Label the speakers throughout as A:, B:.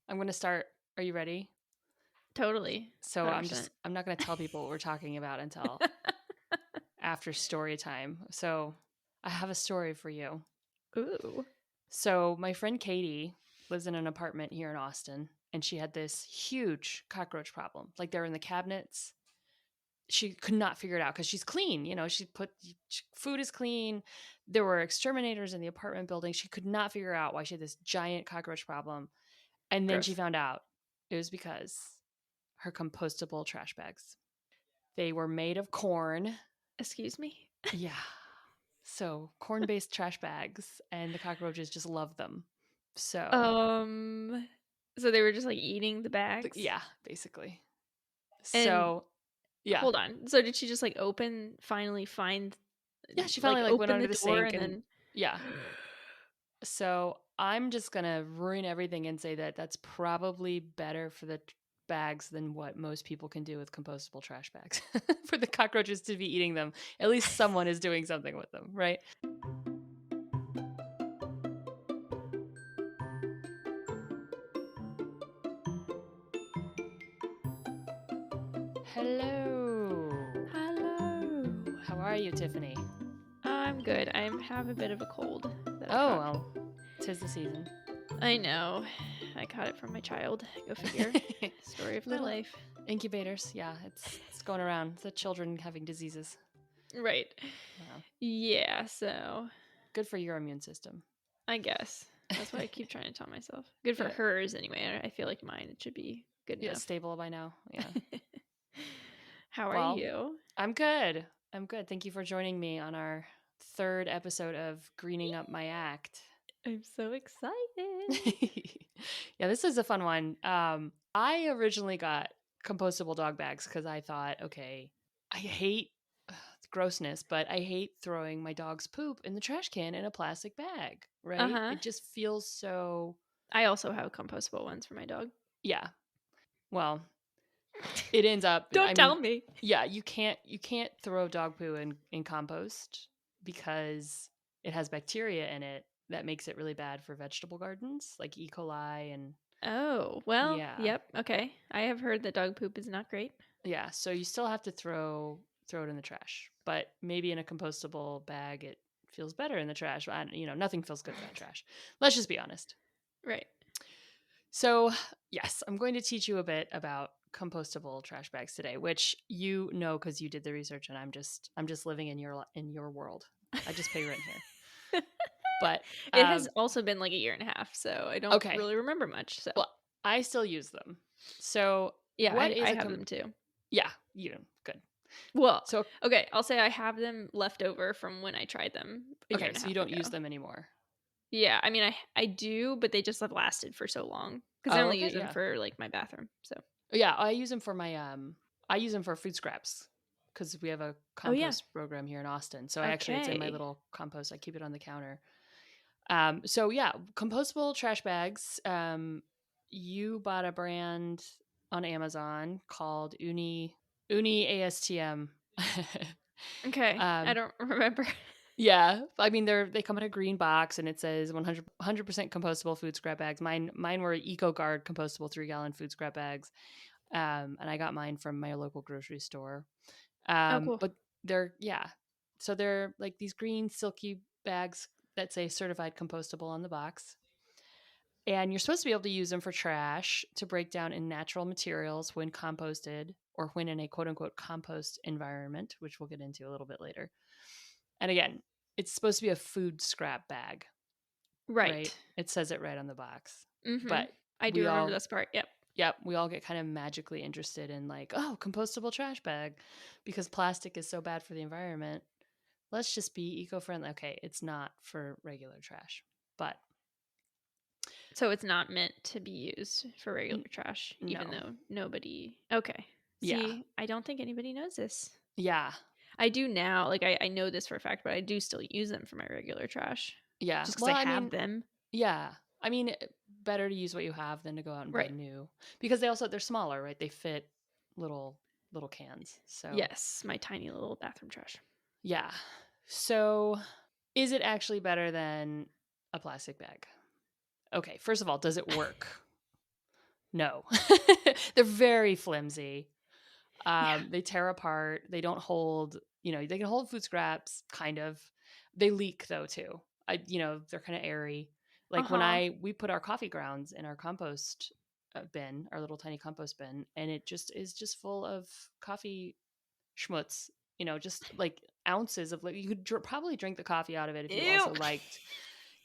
A: I'm going to start. Are you ready?
B: Totally.
A: So
B: 100%.
A: I'm not going to tell people what we're talking about until after story time. So I have a story for you.
B: Ooh.
A: So my friend Katie lives in an apartment here in Austin, and she had this huge cockroach problem. Like they're in the cabinets. She could not figure it out because she's clean. Food is clean. There were exterminators in the apartment building. She could not figure out why she had this giant cockroach problem. And then she
B: Gross.
A: found out it was because her compostable trash bags. They were made of corn.
B: Excuse me?
A: Yeah. So corn-based trash bags, and the cockroaches just love them. So,
B: Um, so they were just like eating the bags?
A: yeah, basically.
B: And
A: So, yeah.
B: hold on. So did she just like finally find,
A: Yeah, she finally
B: like
A: like went
B: open
A: under
B: the
A: the
B: door
A: sink
B: and
A: and
B: then.
A: yeah. So, I'm just going to ruin everything and say that that's probably better for the bags than what most people can do with compostable trash bags. For the cockroaches to be eating them, at least someone is doing something with them, right? Hello.
B: Hello.
A: How are you, Tiffany?
B: I'm good. I have a bit of a cold that I
A: Oh,
B: caught.
A: well, 'tis the season.
B: I know. I caught it from my child. Go figure. Story of my
A: Little
B: life.
A: incubators. Yeah, it's going around. The children having diseases.
B: Right.
A: Wow.
B: Yeah, so
A: Good for your immune system.
B: I guess. That's what I keep trying to tell myself. Good for
A: Yeah.
B: hers anyway. I feel like mine it should be good
A: Yeah,
B: enough.
A: stable by now. Yeah.
B: How are
A: Well,
B: you?
A: I'm good. I'm good. Thank you for joining me on our third episode of Greening Up My Act.
B: I'm so excited.
A: Yeah, this is a fun one. I originally got compostable dog bags because I thought, okay, I hate grossness, but I hate throwing my dog's poop in the trash can in a plastic bag, right?
B: Uh-huh.
A: It just feels so,
B: I also have compostable ones for my dog.
A: yeah. Well, it ends up, I
B: Don't tell
A: mean,
B: me.
A: yeah, you can't throw dog poo in compost because it has bacteria in it that makes it really bad for vegetable gardens like E. coli and
B: Oh, well,
A: yeah.
B: yep. Okay. I have heard that dog poop is not great.
A: Yeah, so you still have to throw it in the trash, but maybe in a compostable bag it feels better in the trash. Nothing feels good in that trash. Let's just be honest.
B: Right.
A: So, yes, I'm going to teach you a bit about compostable trash bags today, which you know because you did the research, and I'm just living in your world. I just pay rent here. But
B: It has also been like a year and a half, so I don't
A: okay,
B: really remember much. So,
A: well, I still use them. So,
B: yeah,
A: what
B: I
A: is a
B: have them too.
A: yeah, you do. Good.
B: Well,
A: So,
B: okay, I'll say I have them left over from when I tried them a year
A: okay,
B: and a
A: so you
B: half
A: don't use
B: ago.
A: them anymore.
B: Yeah, I mean, I do, but they just have lasted for so long because I
A: Oh,
B: only
A: okay,
B: use them
A: yeah.
B: for like my bathroom. So,
A: Yeah, I use them for food scraps because we have a
B: oh yeah,
A: compost program here in Austin. So it's in my
B: okay,
A: little compost. I keep it on the counter. So yeah, compostable trash bags. You bought a brand on Amazon called Uni ASTM.
B: okay. I
A: um,
B: don't remember.
A: yeah, I mean they come in a green box and it says 100% compostable food scrap bags. Mine were EcoGuard compostable 3-gallon food scrap bags. And I got mine from my local grocery store.
B: Oh, cool.
A: But yeah, so they're like these green silky bags that say certified compostable on the box. And you're supposed to be able to use them for trash to break down in natural materials when composted or when in a quote unquote compost environment, which we'll get into a little bit later. And again, it's supposed to be a food scrap bag, right?
B: Right.
A: It says it right on the box.
B: Mm-hmm.
A: But
B: I do
A: we
B: remember
A: all
B: this part. Yep.
A: Yep, we all get kind of magically interested in like, oh, compostable trash bag because plastic is so bad for the environment. Let's just be eco-friendly. Okay, it's not for regular trash. But
B: So it's not meant to be used for regular trash, even
A: no.
B: though nobody. Okay.
A: Yeah.
B: See, I don't think anybody knows this.
A: Yeah.
B: I do now. Like, I know this for a fact, but I do still use them for my regular trash
A: Yeah.
B: just because
A: Well,
B: I
A: I
B: have
A: mean,
B: them.
A: yeah. I mean, better to use what you have than to go out and buy
B: Right.
A: new because they're smaller, right? They fit little cans. So,
B: Yes. My tiny little bathroom trash.
A: yeah. So, is it actually better than a plastic bag? Okay, first of all, does it work? No. They're very flimsy.
B: Yeah.
A: They tear apart. They don't hold, they can hold food scraps, kind of. They leak though too. They're kind of airy. Like when
B: Uh-huh.
A: we put our coffee grounds in our compost bin, our little tiny compost bin, and it just is just full of coffee schmutz, just like ounces of, like, you could probably drink the coffee out of it if you
B: Ew.
A: also liked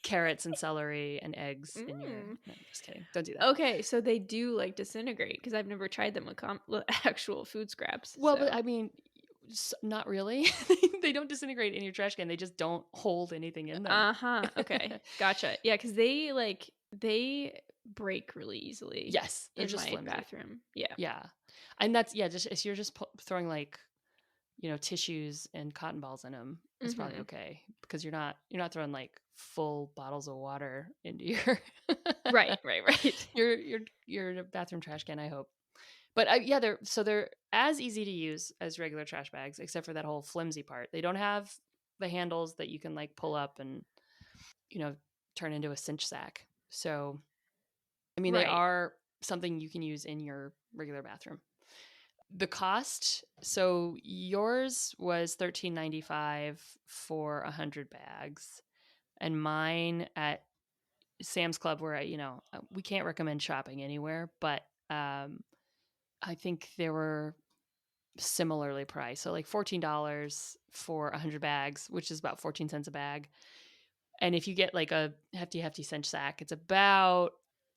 A: carrots and celery and eggs in your,
B: Mm.
A: no, just kidding. Don't do that.
B: Okay, so they do like disintegrate because I've never tried them with with actual food scraps.
A: Well, but
B: So
A: I mean, not really. They don't disintegrate in your trash can. They just don't hold anything in them.
B: uh-huh. Okay. Gotcha. Yeah, because they break really easily
A: Yes, they're
B: in
A: just
B: my
A: flimsy.
B: bathroom. Yeah.
A: Yeah, and that's, yeah. Just if you're just throwing, like, tissues and cotton balls in them, it's probably
B: Mm-hmm.
A: okay, because you're not throwing like full bottles of water into your
B: Right, right, right.
A: your bathroom trash can, I hope. But yeah, they're as easy to use as regular trash bags, except for that whole flimsy part. They don't have the handles that you can, like, pull up and, you know turn into a cinch sack. So I mean, they
B: Right.
A: are something you can use in your regular bathroom. The cost, so yours was $13.95 for 100 bags, and mine at Sam's Club, where we can't recommend shopping anywhere, but I think they were similarly priced. So like $14 for 100 bags, which is about 14 cents a bag. And if you get like a hefty cinch sack, it's about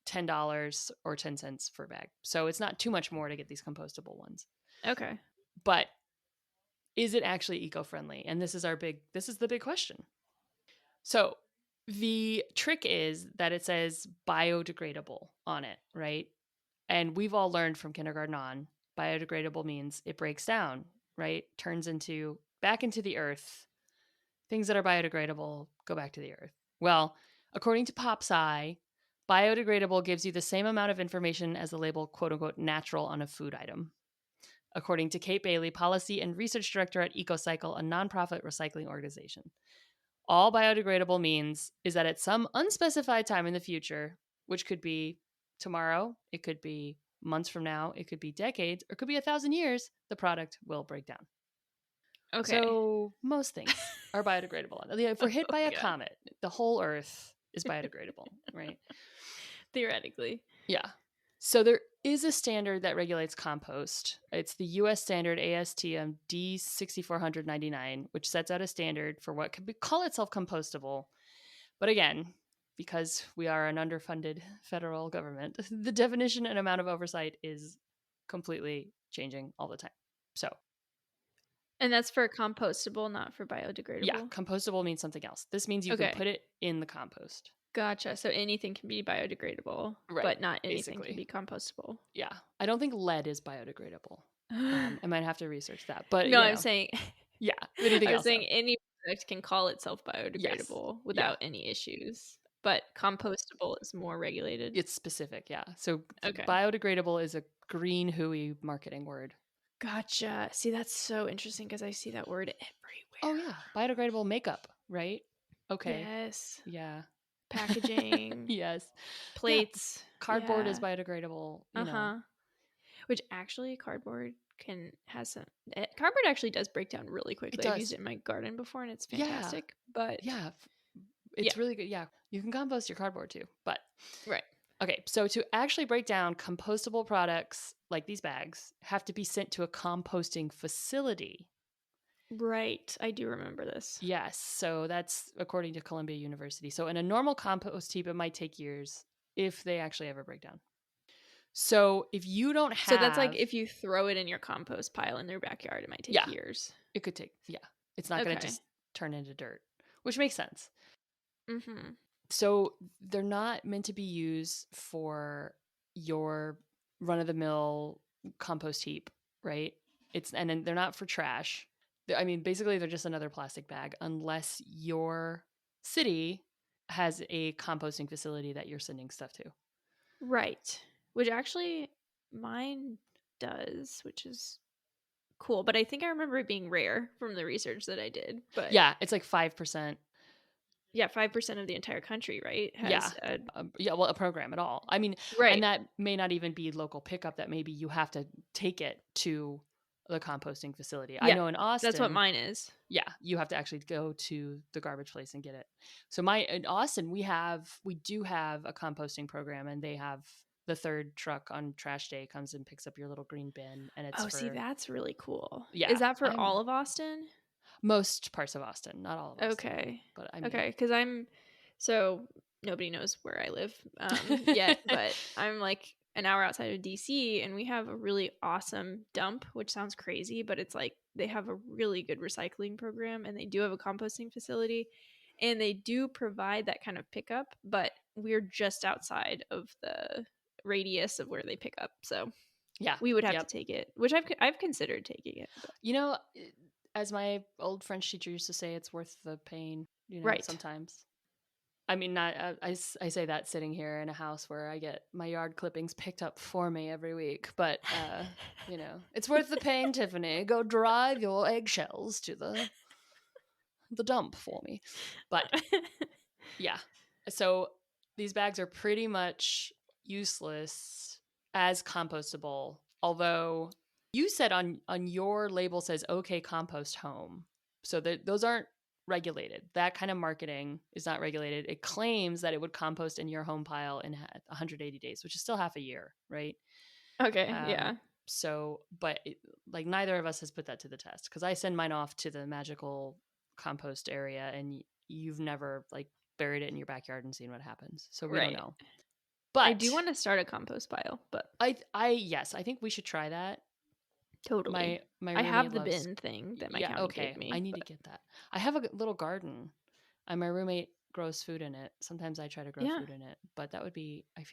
A: $10 or 10 cents per bag. So it's not too much more to get these compostable ones.
B: Okay.
A: But is it actually eco-friendly? And this is the big question. So the trick is that it says biodegradable on it, right? And we've all learned from kindergarten on, biodegradable means it breaks down, right? Turns back into the earth. Things that are biodegradable go back to the earth. Well, according to PopSci, biodegradable gives you the same amount of information as the label quote unquote natural on a food item. According to Kate Bailey, Policy and Research Director at EcoCycle, a nonprofit recycling organization. All biodegradable means is that at some unspecified time in the future, which could be tomorrow, it could be months from now, it could be decades, or it could be 1,000 years, the product will break down.
B: Okay.
A: So most things are biodegradable. If we're hit
B: Oh
A: by
B: my
A: a
B: god.
A: comet, the whole Earth is biodegradable, right?
B: Theoretically.
A: Yeah. So there is a standard that regulates compost. It's the US standard ASTM D6499, which sets out a standard for what could call itself compostable. But again, because we are an underfunded federal government, the definition and amount of oversight is completely changing all the time. So
B: And that's for compostable, not for
A: yeah,
B: biodegradable.
A: compostable means something else. This means you can
B: Okay.
A: put it in the compost.
B: Gotcha. So anything can be biodegradable,
A: Right,
B: but not anything can
A: basically.
B: be compostable.
A: Yeah. I don't think lead is biodegradable. I might have to research that. But,
B: No, I'm saying
A: yeah, anything
B: I was
A: else though.
B: saying any product can call itself
A: Yes.
B: biodegradable
A: Yeah.
B: without any issues, but compostable is more regulated.
A: It's specific. Yeah. So
B: Okay.
A: biodegradable is a green hooey marketing word.
B: Gotcha. See, that's so interesting because I see that word
A: Oh,
B: everywhere.
A: yeah. Biodegradable makeup, right? Okay.
B: Yes.
A: Yeah.
B: Packaging,
A: Yes. Yeah.
B: plates.
A: Cardboard is
B: Yeah.
A: biodegradable.
B: Uh-huh. Which actually cardboard can has some cardboard actually does break down really
A: It
B: quickly. I've used
A: does.
B: it in my garden before and it's
A: Yeah.
B: fantastic. But
A: Yeah.
B: yeah,
A: It's really good. Yeah. You can compost your cardboard too. But
B: right.
A: okay. So to actually break down compostable products like these bags have to be sent to a composting facility.
B: Right. I do remember this.
A: Yes. So that's according to Columbia University. So in a normal compost heap, it might take years if they actually ever break down. So if you don't
B: So that's like
A: have,
B: if you throw it in your compost pile in their backyard, it might take
A: yeah,
B: years.
A: it could take, yeah, it's not going to
B: Okay.
A: just turn into dirt, which makes sense.
B: Mm-hmm.
A: So they're not meant to be used for your run of the mill compost heap, right? And then they're not for trash. I mean, basically, they're just another plastic bag unless your city has a composting facility that you're sending stuff to.
B: Right. Which actually mine does, which is cool. But I think I remember it being rare from the research that I did. But
A: Yeah, it's like 5%.
B: 5% of the entire country, right?
A: Yeah.
B: Has a
A: Well, a program at all. I mean, and
B: right.
A: that may not even be local pickup, that maybe you have to take it to the composting facility. I
B: Yeah.
A: know in
B: That's what
A: Austin,
B: mine is.
A: yeah, you have to actually go to the garbage place and get it. So in Austin, we do have a composting program, and they have the third truck on trash day comes and picks up your little green bin, and it's
B: Oh, see,
A: for,
B: that's really cool.
A: yeah,
B: Is that for
A: I'm
B: all of Austin?
A: most parts of Austin, not all of Austin,
B: Okay.
A: but I mean,
B: Okay, because so nobody knows where I live yet, but I'm like an hour outside of DC, and we have a really awesome dump, which sounds crazy, but it's like they have a really good recycling program, and they do have a composting facility, and they do provide that kind of pickup, but we're just outside of the radius of where they pick up, so
A: yeah,
B: we would have to
A: yep.
B: take it, which I've considered taking it, but
A: You know, as my old French teacher used to say, it's worth the pain,
B: right.
A: sometimes. I mean, not I say that sitting here in a house where I get my yard clippings picked up for me every week, but it's worth the pain, Tiffany. Go drive your eggshells to the dump for me. But yeah. So these bags are pretty much useless as compostable, although you said on your label says okay compost home. So those aren't regulated. That kind of marketing is not regulated. It claims that it would compost in your home pile in 180 days, which is still half a year, right?
B: Okay,
A: Um
B: yeah.
A: so but like neither of us has put that to the test, cuz I send mine off to the magical compost area, and you've never like buried it in your backyard and seen what happens. So we don't
B: Right.
A: know.
B: I do
A: But
B: want to start a compost pile, but
A: yes, I think we should try that.
B: totally.
A: My
B: I have
A: roommate
B: the
A: loves,
B: bin thing that my
A: yeah,
B: county gave
A: okay. I
B: me,
A: need to
B: but
A: get that. I have a little garden, and my roommate grows food in it. Sometimes I try to grow
B: yeah.
A: food in it, but that would be, I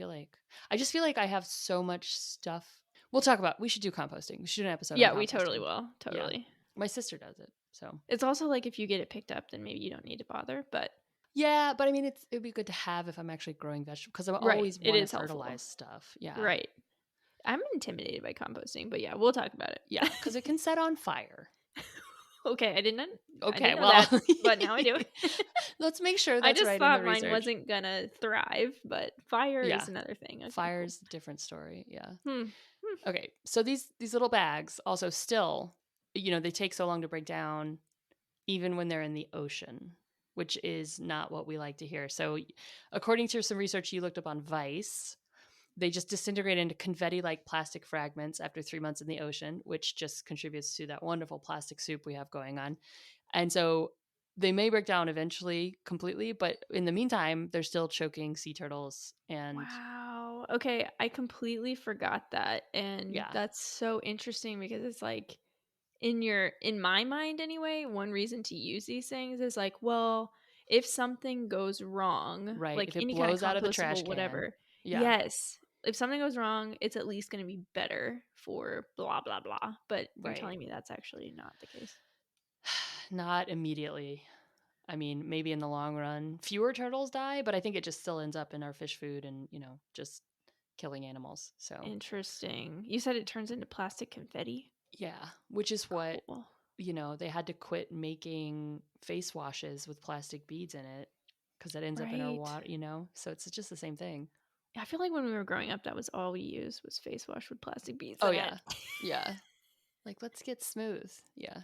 A: just feel like I have so much stuff. We should do composting. We should do an episode on
B: Yeah, we totally
A: composting.
B: will.
A: Yeah.
B: Totally.
A: My sister does it. So,
B: It's also like if you get it picked up, then maybe you don't need to bother, but
A: yeah, but I mean, it would be good to have if I'm actually growing vegetables, because I
B: right,
A: always
B: it
A: want to
B: is helpful.
A: fertilize stuff. Yeah.
B: Right. I'm intimidated by composting, but yeah, we'll talk about
A: Yeah.
B: it.
A: Because it can set on fire.
B: Okay, I
A: Okay.
B: didn't know
A: Well,
B: that, but now I do.
A: let's make sure
B: I
A: that's
B: just
A: right in the
B: thought mine
A: research.
B: wasn't gonna thrive, but fire
A: Yeah.
B: is another thing. Okay, cool.
A: Fire's a different story. Yeah.
B: Hmm. Hmm.
A: Okay. So these little bags also still, they take so long to break down, even when they're in the ocean, which is not what we like to hear. So, according to some research you looked up on Vice, they just disintegrate into confetti-like plastic fragments after 3 months in the ocean, which just contributes to that wonderful plastic soup we have going on. And so they may break down eventually completely, but in the meantime, they're still choking sea turtles. And
B: Wow. Okay, I completely forgot that. And
A: yeah,
B: that's so interesting because it's like in my mind anyway, one reason to use these things is like, well, if something goes wrong,
A: right.
B: like
A: If it
B: any kind of
A: blows out of the trash
B: compostable
A: can,
B: whatever.
A: yeah,
B: Yes. If something goes wrong, it's at least going to be better for blah blah blah. But you're
A: right.
B: telling me that's actually not the case.
A: Not immediately. I mean, maybe in the long run, fewer turtles die, but I think it just still ends up in our fish food and, just killing animals. So,
B: Interesting. You said it turns into plastic confetti?
A: yeah, which is what,
B: Cool.
A: they had to quit making face washes with plastic beads in it because that ends up in our
B: Right.
A: water. So it's just the same thing.
B: I feel like when we were growing up, that was all we used was face wash with plastic beads
A: Oh,
B: in it.
A: yeah. Yeah. Like, let's get smooth. Yeah.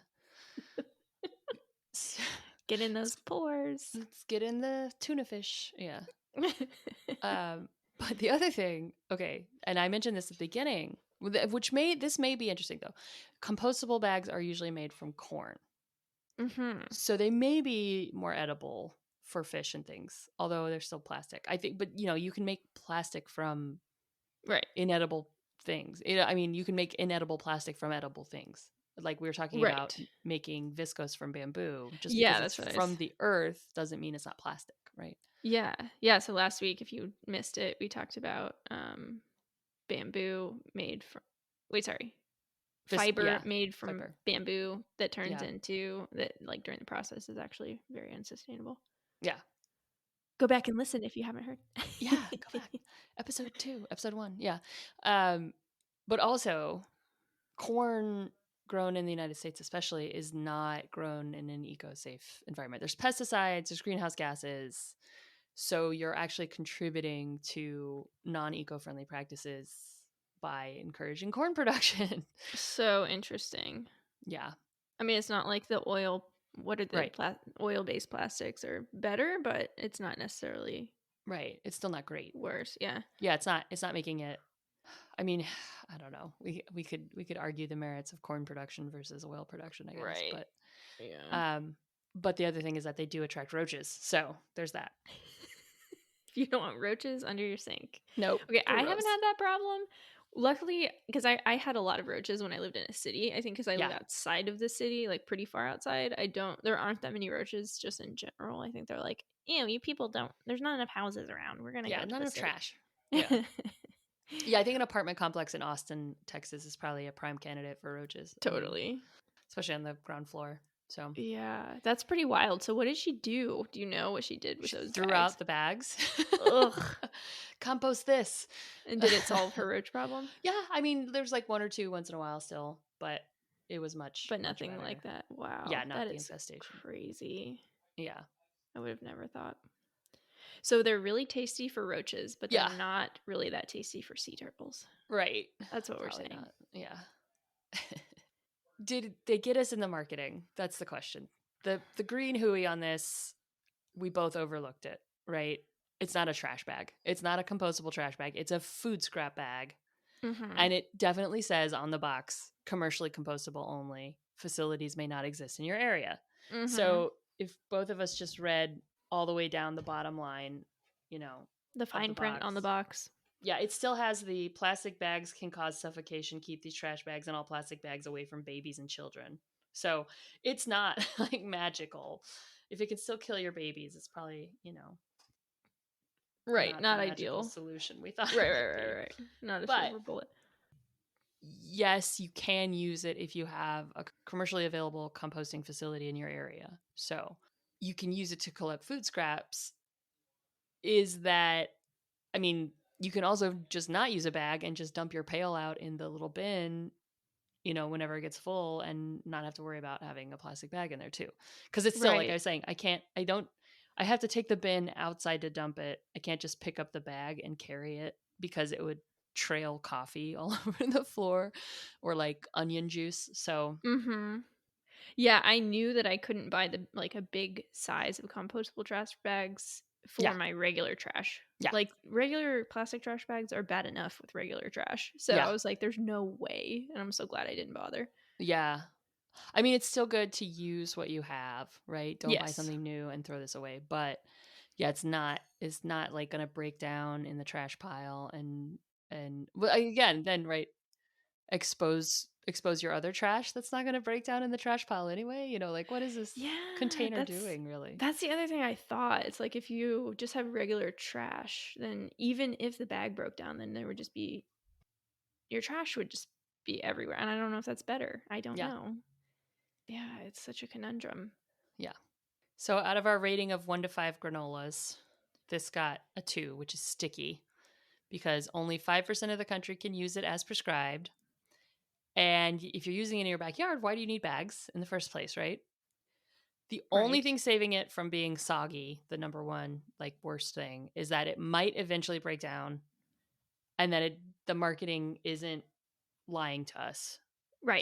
B: Get in those pores.
A: Let's get in the tuna fish. Yeah. But the other thing, okay, and I mentioned this at the beginning, this may be interesting though. Compostable bags are usually made from corn,
B: Mm-hmm.
A: so they may be more edible for fish and things, although they're still plastic. I think, but you can make plastic from
B: Right.
A: inedible things. I mean, you can make inedible plastic from edible things. Like we were talking about
B: Right.
A: making viscose from bamboo. Just because
B: Yeah,
A: it's
B: that's what I was.
A: from the earth doesn't mean it's not plastic, right?
B: Yeah. Yeah. So last week, if you missed it, we talked about bamboo made from. Wait, sorry. Fiber
A: Yeah,
B: made from
A: fiber.
B: bamboo that turns
A: Yeah,
B: into that, like during the process, is actually very unsustainable.
A: yeah.
B: Go back and listen if you haven't heard.
A: Yeah, go back. Episode 1. Yeah. Um, but also corn grown in the United States especially is not grown in an eco-safe environment. There's pesticides, there's greenhouse gases. So you're actually contributing to non-eco-friendly practices by encouraging corn production.
B: So interesting.
A: Yeah.
B: I mean, it's not like the oil. What are the
A: Right.
B: oil-based plastics are better, but it's not necessarily
A: Right. It's still not great.
B: worse. Yeah.
A: Yeah, it's not making it. I mean, I don't know. We could argue the merits of corn production versus oil production, I guess.
B: Right. Yeah.
A: But the other thing is that they do attract roaches. So there's that.
B: If you don't want roaches under your sink.
A: Nope.
B: Okay, I haven't
A: Gross.
B: had that problem. Luckily, because I had a lot of roaches when I lived in a city. I think because I live
A: Yeah.
B: outside of the city, like pretty far outside. There aren't that many roaches just in general. I think they're like, ew, you people don't, there's not enough houses around. We're going to go to
A: None
B: the
A: of
B: city.
A: trash. Yeah. Yeah, I think an apartment complex in Austin, Texas is probably a prime candidate for roaches.
B: Totally.
A: Especially on the ground floor. So
B: yeah, that's pretty wild. So what did she do? Do you know what she did with
A: she
B: those
A: threw
B: bags?
A: out the bags.
B: Ugh.
A: Compost this.
B: And did it solve her roach problem?
A: Yeah, I mean, there's like one or two once in a while still, but it was much
B: nothing
A: better.
B: like that. Wow.
A: Yeah, not
B: that
A: the
B: is
A: infestation.
B: crazy.
A: Yeah.
B: I would have never thought. So they're really tasty for roaches, but they're not really that tasty for sea turtles.
A: Right.
B: That's what we're
A: Probably
B: saying.
A: not. Yeah. Did they get us in the marketing? That's the question. The green hooey on this, we both overlooked it, right? It's not a trash bag. It's not a compostable trash bag. It's a food scrap bag.
B: Mm-hmm.
A: And it definitely says on the box, commercially compostable only. Facilities may not exist in your area.
B: Mm-hmm.
A: So if both of us just read all the way down the bottom line,
B: the fine print on the box.
A: Yeah, it still has the plastic bags can cause suffocation. Keep these trash bags and all plastic bags away from babies and children. So it's not like magical. If it can still kill your babies, it's probably,
B: right, not
A: the
B: ideal
A: magical solution we thought.
B: right. Not a silver bullet.
A: Yes, you can use it if you have a commercially available composting facility in your area. So you can use it to collect food scraps. Is that, I mean, you can also just not use a bag and just dump your pail out in the little bin, whenever it gets full and not have to worry about having a plastic bag in there too. Because it's still, like I was saying, I have to take the bin outside to dump it. I can't just pick up the bag and carry it because it would trail coffee all over the floor or like onion juice. So
B: yeah, I knew that I couldn't buy a big size of compostable trash bags for my regular trash.
A: Yeah.
B: Like regular plastic trash bags are bad enough with regular trash. So I was like, there's no way. And I'm so glad I didn't bother.
A: Yeah. I mean, it's still good to use what you have, right? Don't buy something new and throw this away. But yeah, it's not like going to break down in the trash pile and well, again, then right, expose your other trash that's not going to break down in the trash pile anyway. Like, what is this container doing really?
B: That's the other thing I thought. It's like if you just have regular trash, then even if the bag broke down, then there would just be your trash would just be everywhere. And I don't know if that's better. I don't know. Yeah, it's such a conundrum.
A: Yeah. So out of our rating of 1 to 5 granolas, this got a 2, which is sticky because only 5% of the country can use it as prescribed. And if you're using it in your backyard, why do you need bags in the first place, right? The only thing saving it from being soggy, the number one worst thing, is that it might eventually break down and that the marketing isn't lying to us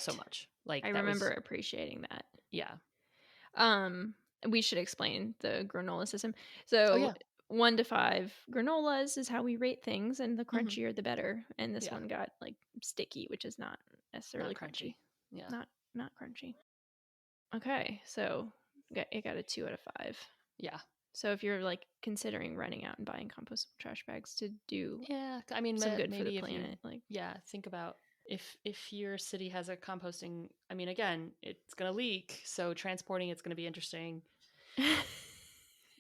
A: so much.
B: I remember appreciating that.
A: Yeah.
B: We should explain the granola system. So 1 to 5 granolas is how we rate things, and the crunchier the better. And this one got sticky, which is not necessarily crunchy.
A: Yeah.
B: Not crunchy. Okay, so it got a 2 out of 5.
A: Yeah.
B: So if you're considering running out and buying compostable trash bags to do
A: I mean,
B: some good
A: maybe
B: for the planet,
A: think about if your city has a composting, I mean, again, it's going to leak, so transporting it's going to be interesting.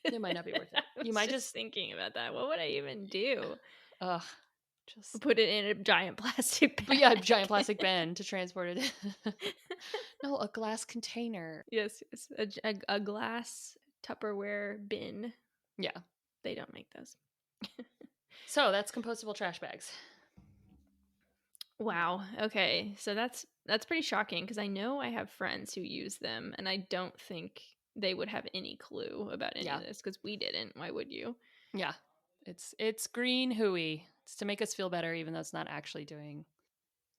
A: It might not be worth it. You might just
B: thinking about that. What would I even do?
A: Just
B: put it in a giant plastic bag.
A: But yeah, a giant plastic bin to transport it. No, a glass container.
B: Yes, a glass Tupperware bin.
A: Yeah.
B: They don't make those.
A: So that's compostable trash bags.
B: Wow. Okay. So that's pretty shocking because I know I have friends who use them and I don't think they would have any clue about any
A: Yeah.
B: of this because we didn't. Why would you?
A: Yeah. It's green hooey. It's to make us feel better, even though it's not actually doing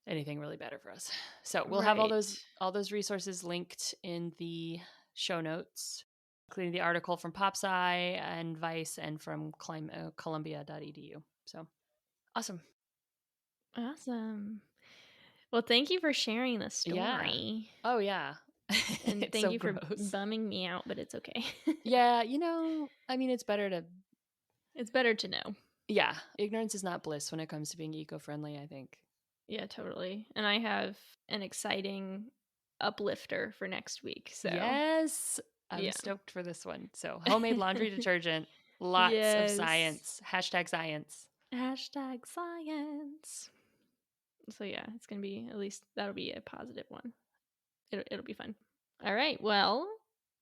A: anything really better for us. So we'll have
B: Right.
A: all those resources linked in the show notes, including the article from PopSci and Vice and from Columbia.edu. So awesome.
B: Awesome. Well, thank you for sharing the
A: Yeah.
B: story.
A: Oh yeah.
B: And
A: It's
B: thank
A: so
B: you for
A: gross.
B: bumming me out, but it's okay.
A: Yeah, I mean, it's better to,
B: It's better to know.
A: yeah, ignorance is not bliss when it comes to being eco-friendly, I think.
B: Yeah, totally. And I have an exciting uplifter for next week. So,
A: Yes, I'm
B: yeah.
A: stoked for this one. So, homemade laundry detergent, lots of
B: Yes.
A: science. Hashtag science.
B: Hashtag science. So, yeah, it's going to be, at least that'll be a positive one. It'll be fun. All right. Well,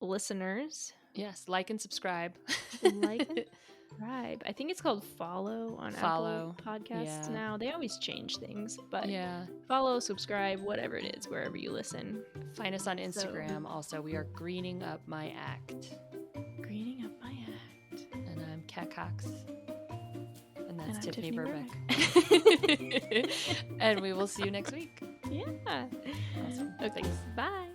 B: listeners,
A: Yes, like and subscribe.
B: like and subscribe. I think it's called follow on Apple
A: Follow.
B: Podcasts
A: Yeah.
B: now. They always change things, but
A: Yeah.
B: follow, subscribe, whatever it is, wherever you listen.
A: Find us on
B: So,
A: Instagram. Also, we are greening up my act.
B: greening up my act.
A: And I'm Kat Cox. And that's
B: I'm
A: Tiffany
B: Tiffany
A: Burbeck. And we will see you next week.
B: Yeah.
A: Awesome.
B: Okay.
A: Thanks.
B: Bye.